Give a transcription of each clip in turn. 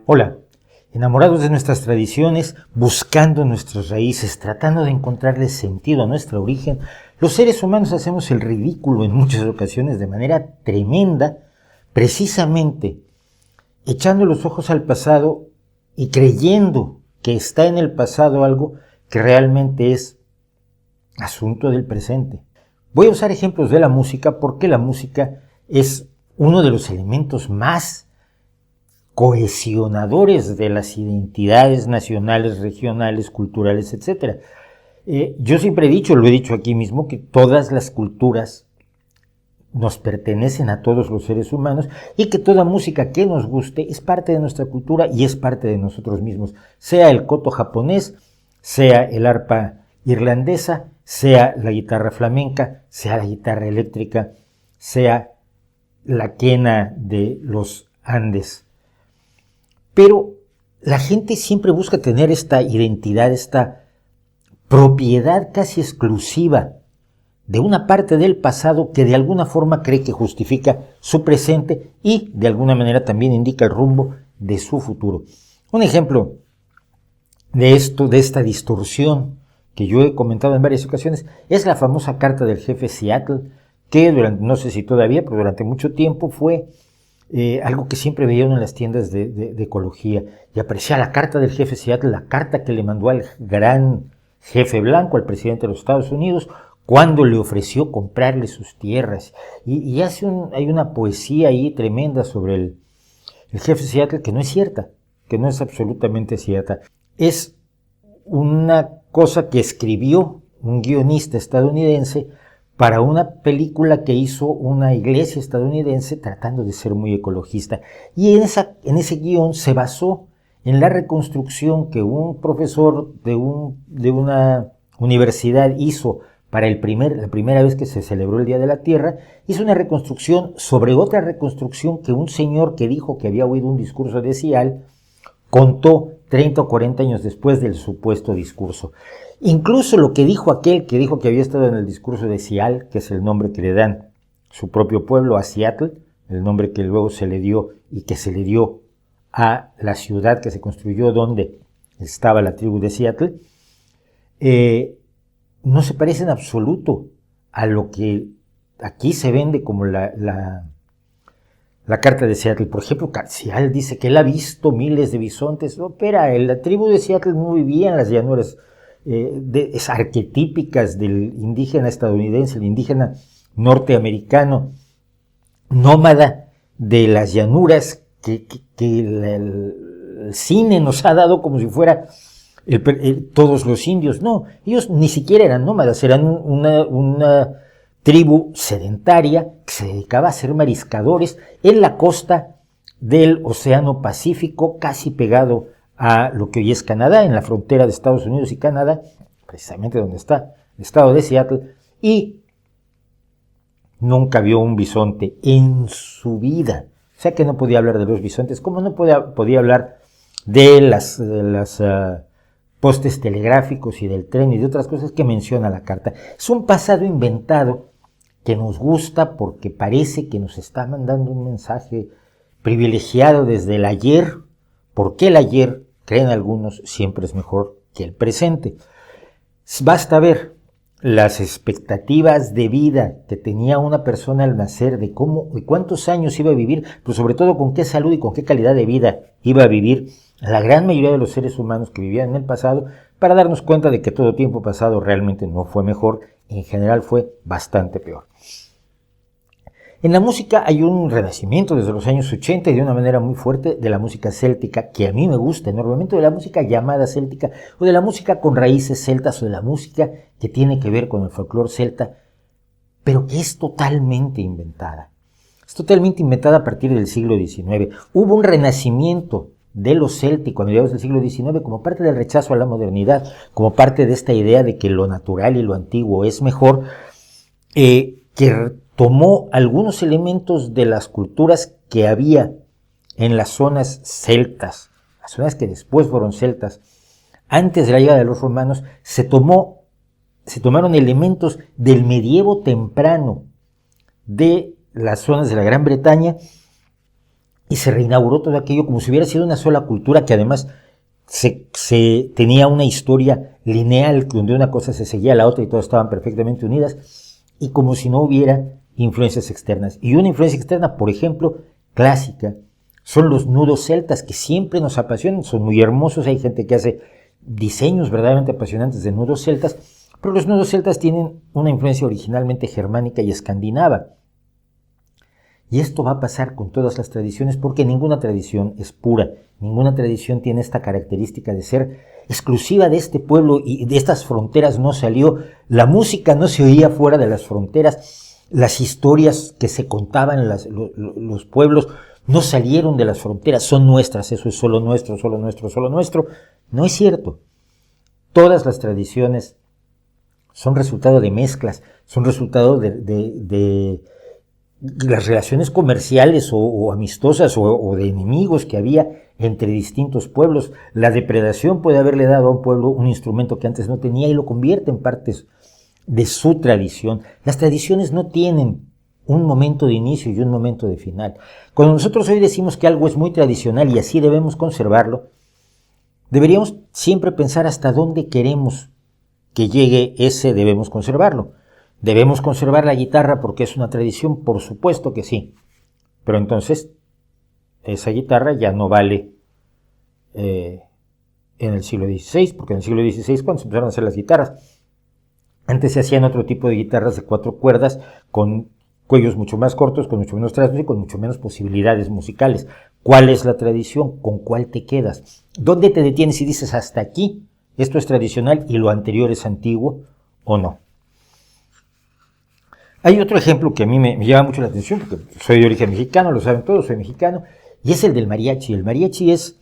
Hola, enamorados de nuestras tradiciones, buscando nuestras raíces, tratando de encontrarle sentido a nuestro origen, los seres humanos hacemos el ridículo en muchas ocasiones de manera tremenda, precisamente echando los ojos al pasado y creyendo que está en el pasado algo que realmente es asunto del presente. Voy a usar ejemplos de la música porque la música es uno de los elementos más cohesionadores de las identidades nacionales, regionales, culturales, etc. Yo siempre he dicho, lo he dicho aquí mismo, que todas las culturas nos pertenecen a todos los seres humanos y que toda música que nos guste es parte de nuestra cultura y es parte de nosotros mismos, sea el koto japonés, sea el arpa irlandesa, sea la guitarra flamenca, sea la guitarra eléctrica, sea la quena de los Andes. Pero la gente siempre busca tener esta identidad, esta propiedad casi exclusiva de una parte del pasado que de alguna forma cree que justifica su presente y de alguna manera también indica el rumbo de su futuro. Un ejemplo de esto, de esta distorsión que yo he comentado en varias ocasiones, es la famosa carta del jefe Seattle, que no sé si todavía, pero durante mucho tiempo fue algo que siempre veía uno en las tiendas de ecología, y aparecía la carta del jefe Seattle, la carta que le mandó al gran jefe blanco, al presidente de los Estados Unidos, cuando le ofreció comprarle sus tierras. Y hay una poesía ahí tremenda sobre el jefe Seattle que no es cierta, que no es absolutamente cierta. Es una cosa que escribió un guionista estadounidense para una película que hizo una iglesia estadounidense tratando de ser muy ecologista. Y en ese guión se basó en la reconstrucción que un profesor de una universidad hizo para la primera vez que se celebró el Día de la Tierra. Hizo una reconstrucción sobre otra reconstrucción que un señor que dijo que había oído un discurso de Sial contó 30 o 40 años después del supuesto discurso. Incluso lo que dijo aquel que dijo que había estado en el discurso de Sial, que es el nombre que le dan su propio pueblo a Seattle, el nombre que luego se le dio y que se le dio a la ciudad que se construyó donde estaba la tribu de Seattle, no se parece en absoluto a lo que aquí se vende como la carta de Seattle. Por ejemplo, Sial dice que él ha visto miles de bisontes. No, espera, la tribu de Seattle no vivía en las llanuras arquetípicas del indígena estadounidense, el indígena norteamericano, nómada de las llanuras que el cine nos ha dado como si fuera todos los indios. No, ellos ni siquiera eran nómadas, eran una tribu sedentaria que se dedicaba a ser mariscadores en la costa del Océano Pacífico, casi pegado a lo que hoy es Canadá, en la frontera de Estados Unidos y Canadá, precisamente donde está el estado de Seattle, y nunca vio un bisonte en su vida. O sea que no podía hablar de los bisontes, como no podía hablar de las postes telegráficos y del tren y de otras cosas que menciona la carta. Es un pasado inventado que nos gusta porque parece que nos está mandando un mensaje privilegiado desde el ayer, porque el ayer, creen algunos, siempre es mejor que el presente. Basta ver las expectativas de vida que tenía una persona al nacer, de cómo y cuántos años iba a vivir, pero sobre todo con qué salud y con qué calidad de vida iba a vivir la gran mayoría de los seres humanos que vivían en el pasado, para darnos cuenta de que todo tiempo pasado realmente no fue mejor, en general fue bastante peor. En la música hay un renacimiento desde los años 80 y de una manera muy fuerte de la música céltica, que a mí me gusta enormemente, de la música llamada céltica, o de la música con raíces celtas, o de la música que tiene que ver con el folclore celta, pero que es totalmente inventada. Es totalmente inventada a partir del siglo XIX. Hubo un renacimiento de lo céltico a mediados del siglo XIX como parte del rechazo a la modernidad, como parte de esta idea de que lo natural y lo antiguo es mejor, que tomó algunos elementos de las culturas que había en las zonas celtas, las zonas que después fueron celtas, antes de la llegada de los romanos. Se tomaron elementos del medievo temprano de las zonas de la Gran Bretaña y se reinauguró todo aquello como si hubiera sido una sola cultura que además se tenía una historia lineal donde una cosa se seguía a la otra y todas estaban perfectamente unidas, y como si no hubiera influencias externas. Y una influencia externa, por ejemplo, clásica, son los nudos celtas, que siempre nos apasionan, son muy hermosos. Hay gente que hace diseños verdaderamente apasionantes de nudos celtas, pero los nudos celtas tienen una influencia originalmente germánica y escandinava. Y esto va a pasar con todas las tradiciones, porque ninguna tradición es pura, ninguna tradición tiene esta característica de ser exclusiva de este pueblo y de estas fronteras no salió. La música no se oía fuera de las fronteras, las historias que se contaban en los pueblos no salieron de las fronteras, son nuestras, eso es solo nuestro, solo nuestro, solo nuestro. No es cierto. Todas las tradiciones son resultado de mezclas, son resultado de las relaciones comerciales o amistosas o de enemigos que había entre distintos pueblos. La depredación puede haberle dado a un pueblo un instrumento que antes no tenía y lo convierte en partes de su tradición. Las tradiciones no tienen un momento de inicio y un momento de final. Cuando nosotros hoy decimos que algo es muy tradicional y así debemos conservarlo, deberíamos siempre pensar hasta dónde queremos que llegue ese debemos conservarlo. ¿Debemos conservar la guitarra porque es una tradición? Por supuesto que sí. Pero entonces, esa guitarra ya no vale en el siglo XVI, porque en el siglo XVI, cuando se empezaron a hacer las guitarras, antes se hacían otro tipo de guitarras de 4 cuerdas, con cuellos mucho más cortos, con mucho menos trastos y con mucho menos posibilidades musicales. ¿Cuál es la tradición? ¿Con cuál te quedas? ¿Dónde te detienes y dices hasta aquí? Esto es tradicional y lo anterior es antiguo, ¿o no? Hay otro ejemplo que a mí me llama mucho la atención, porque soy de origen mexicano, lo saben todos, soy mexicano, y es el del mariachi. El mariachi es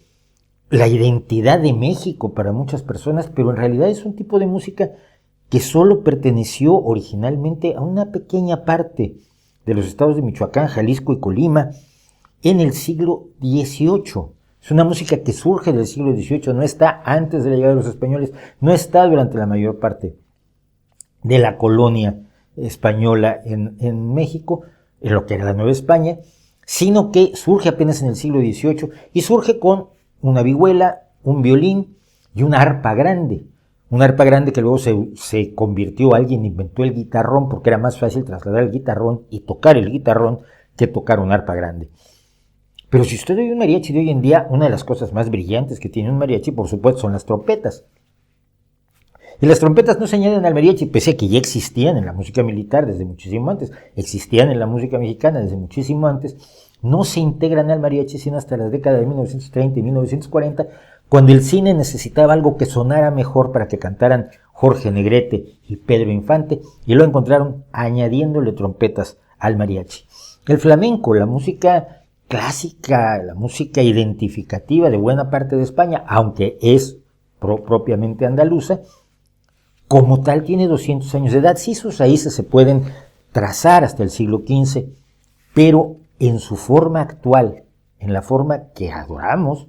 la identidad de México para muchas personas, pero en realidad es un tipo de música que solo perteneció originalmente a una pequeña parte de los estados de Michoacán, Jalisco y Colima en el siglo XVIII. Es una música que surge del siglo XVIII, no está antes de la llegada de los españoles, no está durante la mayor parte de la colonia española en México, en lo que era la Nueva España, sino que surge apenas en el siglo XVIII y surge con una vihuela, un violín y una arpa grande. Una arpa grande que luego se convirtió, alguien inventó el guitarrón porque era más fácil trasladar el guitarrón y tocar el guitarrón que tocar una arpa grande. Pero si usted oye un mariachi de hoy en día, una de las cosas más brillantes que tiene un mariachi, por supuesto, son las trompetas. Y las trompetas no se añaden al mariachi, pese a que ya existían en la música militar desde muchísimo antes, existían en la música mexicana desde muchísimo antes, no se integran al mariachi sino hasta la década de 1930 y 1940, cuando el cine necesitaba algo que sonara mejor para que cantaran Jorge Negrete y Pedro Infante, y lo encontraron añadiéndole trompetas al mariachi. El flamenco, la música clásica, la música identificativa de buena parte de España, aunque es propiamente andaluza, como tal tiene 200 años de edad. Sí, sus raíces se pueden trazar hasta el siglo XV, pero en su forma actual, en la forma que adoramos,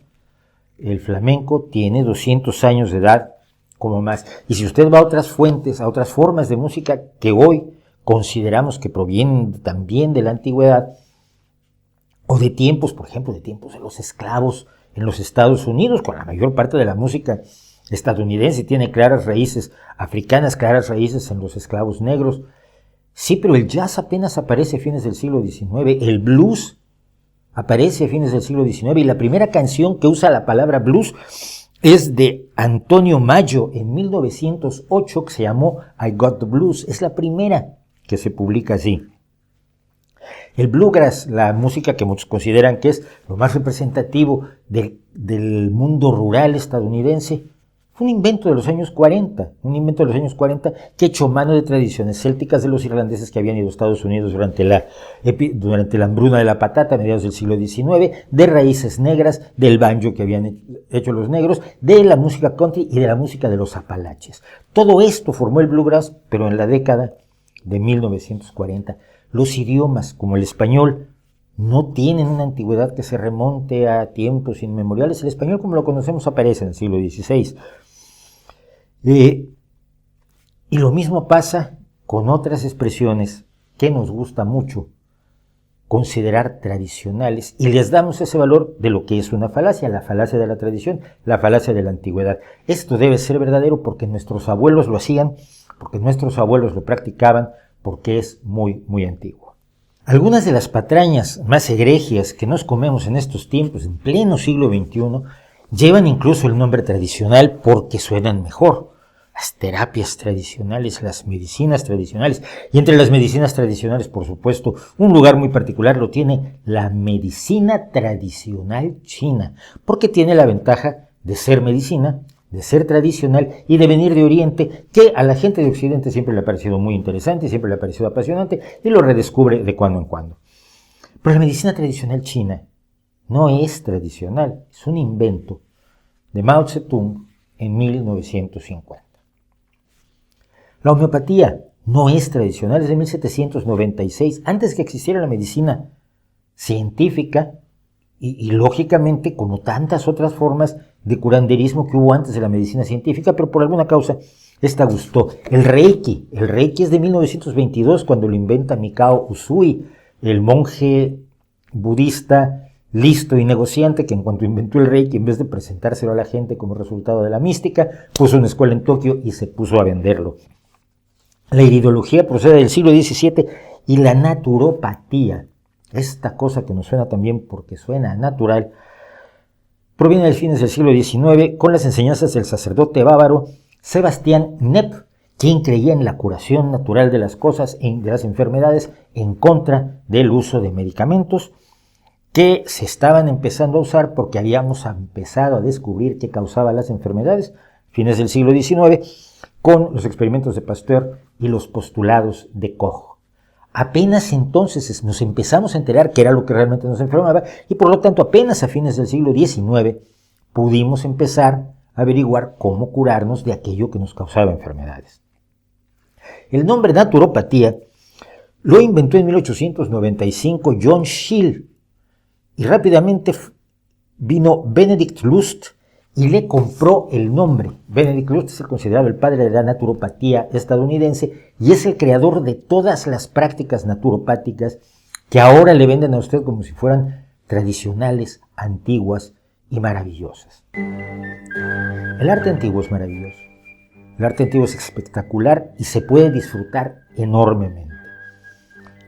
el flamenco tiene 200 años de edad como más. Y si usted va a otras fuentes, a otras formas de música que hoy consideramos que provienen también de la antigüedad, o de tiempos, por ejemplo, de tiempos de los esclavos en los Estados Unidos, con la mayor parte de la música estadounidense tiene claras raíces africanas, claras raíces en los esclavos negros. Sí, pero el jazz apenas aparece a fines del siglo XIX, el blues aparece a fines del siglo XIX, y la primera canción que usa la palabra blues es de Antonio Mayo en 1908, que se llamó I Got the Blues. Es la primera que se publica así. El bluegrass, la música que muchos consideran que es lo más representativo del mundo rural estadounidense, fue un invento de los años 40, que echó mano de tradiciones célticas de los irlandeses que habían ido a Estados Unidos durante la hambruna de la patata a mediados del siglo XIX, de raíces negras, del banjo que habían hecho los negros, de la música country y de la música de los apalaches. Todo esto formó el bluegrass, pero en la década de 1940. Los idiomas, como el español, no tienen una antigüedad que se remonte a tiempos inmemoriales. El español, como lo conocemos, aparece en el siglo XVI. Y lo mismo pasa con otras expresiones que nos gusta mucho considerar tradicionales y les damos ese valor de lo que es una falacia, la falacia de la tradición, la falacia de la antigüedad. Esto debe ser verdadero porque nuestros abuelos lo hacían, porque nuestros abuelos lo practicaban, porque es muy, muy antiguo. Algunas de las patrañas más egregias que nos comemos en estos tiempos, en pleno siglo XXI, llevan incluso el nombre tradicional porque suenan mejor. Las terapias tradicionales, las medicinas tradicionales, y entre las medicinas tradicionales, por supuesto, un lugar muy particular lo tiene la medicina tradicional china, porque tiene la ventaja de ser medicina, de ser tradicional y de venir de Oriente, que a la gente de Occidente siempre le ha parecido muy interesante, siempre le ha parecido apasionante, y lo redescubre de cuando en cuando. Pero la medicina tradicional china no es tradicional, es un invento de Mao Zedong en 1950. La homeopatía no es tradicional, es de 1796, antes que existiera la medicina científica y lógicamente como tantas otras formas de curanderismo que hubo antes de la medicina científica, pero por alguna causa esta gustó. El Reiki es de 1922 cuando lo inventa Mikao Usui, el monje budista listo y negociante que en cuanto inventó el Reiki, en vez de presentárselo a la gente como resultado de la mística, puso una escuela en Tokio y se puso a venderlo. La iridología procede del siglo XVII y la naturopatía, esta cosa que nos suena también porque suena natural, proviene de fines del siglo XIX con las enseñanzas del sacerdote bávaro Sebastián Knepp, quien creía en la curación natural de las cosas, de las enfermedades, en contra del uso de medicamentos que se estaban empezando a usar porque habíamos empezado a descubrir qué causaba las enfermedades, fines del siglo XIX, con los experimentos de Pasteur y los postulados de Koch. Apenas entonces nos empezamos a enterar qué era lo que realmente nos enfermaba y por lo tanto apenas a fines del siglo XIX pudimos empezar a averiguar cómo curarnos de aquello que nos causaba enfermedades. El nombre naturopatía lo inventó en 1895 John Schill y rápidamente vino Benedict Lust y le compró el nombre. Benedict Lust es considerado el padre de la naturopatía estadounidense y es el creador de todas las prácticas naturopáticas que ahora le venden a usted como si fueran tradicionales, antiguas y maravillosas. El arte antiguo es maravilloso. El arte antiguo es espectacular y se puede disfrutar enormemente.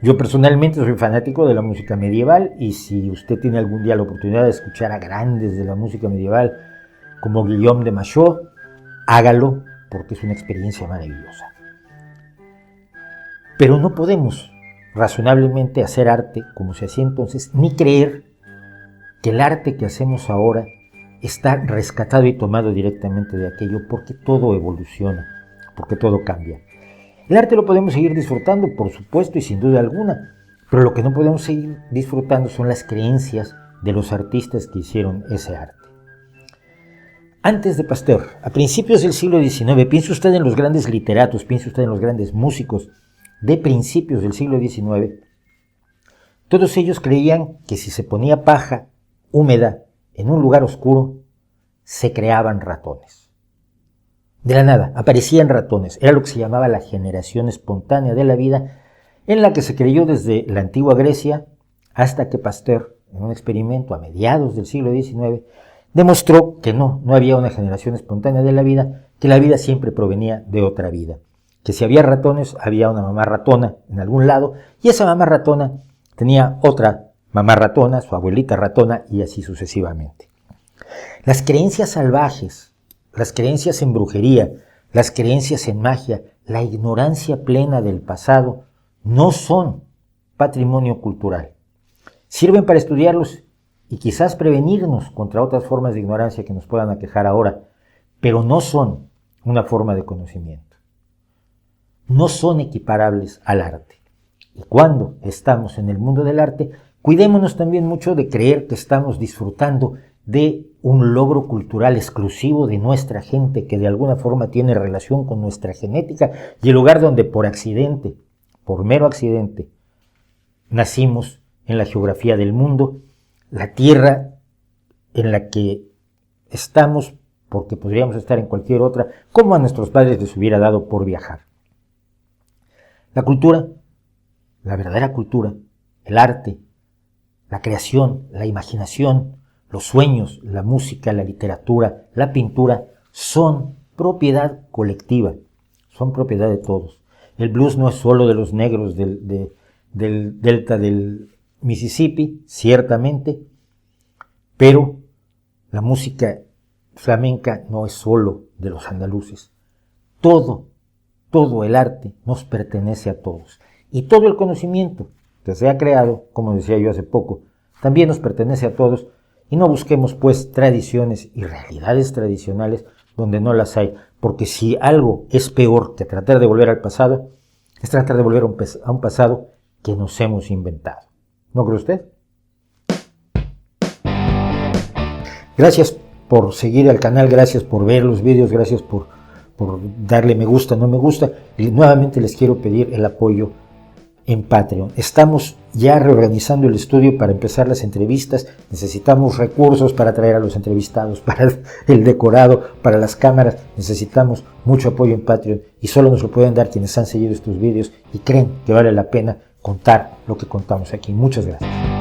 Yo personalmente soy fanático de la música medieval y si usted tiene algún día la oportunidad de escuchar a grandes de la música medieval como Guillaume de Machaut, hágalo porque es una experiencia maravillosa. Pero no podemos razonablemente hacer arte como se hacía entonces, ni creer que el arte que hacemos ahora está rescatado y tomado directamente de aquello, porque todo evoluciona, porque todo cambia. El arte lo podemos seguir disfrutando, por supuesto, y sin duda alguna, pero lo que no podemos seguir disfrutando son las creencias de los artistas que hicieron ese arte. Antes de Pasteur, a principios del siglo XIX, piense usted en los grandes literatos, piense usted en los grandes músicos de principios del siglo XIX, todos ellos creían que si se ponía paja húmeda en un lugar oscuro, se creaban ratones. De la nada, aparecían ratones. Era lo que se llamaba la generación espontánea de la vida, en la que se creyó desde la antigua Grecia hasta que Pasteur, en un experimento a mediados del siglo XIX, demostró que no había una generación espontánea de la vida, que la vida siempre provenía de otra vida. Que si había ratones, había una mamá ratona en algún lado, y esa mamá ratona tenía otra mamá ratona, su abuelita ratona, y así sucesivamente. Las creencias salvajes, las creencias en brujería, las creencias en magia, la ignorancia plena del pasado, no son patrimonio cultural. Sirven para estudiarlos y quizás prevenirnos contra otras formas de ignorancia que nos puedan aquejar ahora, pero no son una forma de conocimiento. No son equiparables al arte. Y cuando estamos en el mundo del arte, cuidémonos también mucho de creer que estamos disfrutando de un logro cultural exclusivo de nuestra gente que de alguna forma tiene relación con nuestra genética y el lugar donde por accidente, por mero accidente, nacimos en la geografía del mundo, la tierra en la que estamos, porque podríamos estar en cualquier otra, como a nuestros padres les hubiera dado por viajar. La cultura, la verdadera cultura, el arte, la creación, la imaginación, los sueños, la música, la literatura, la pintura son propiedad colectiva, son propiedad de todos. El blues no es solo de los negros del delta del Mississippi, ciertamente, pero la música flamenca no es solo de los andaluces. Todo el arte nos pertenece a todos. Y todo el conocimiento que se ha creado, como decía yo hace poco, también nos pertenece a todos. Y no busquemos, pues, tradiciones y realidades tradicionales donde no las hay. Porque si algo es peor que tratar de volver al pasado, es tratar de volver a un pasado que nos hemos inventado. ¿No cree usted? Gracias por seguir al canal, gracias por ver los vídeos, gracias por darle me gusta, no me gusta. Y nuevamente les quiero pedir el apoyo en Patreon. Estamos ya reorganizando el estudio para empezar las entrevistas. Necesitamos recursos para traer a los entrevistados, para el decorado, para las cámaras. Necesitamos mucho apoyo en Patreon y solo nos lo pueden dar quienes han seguido estos vídeos y creen que vale la pena contar lo que contamos aquí. Muchas gracias.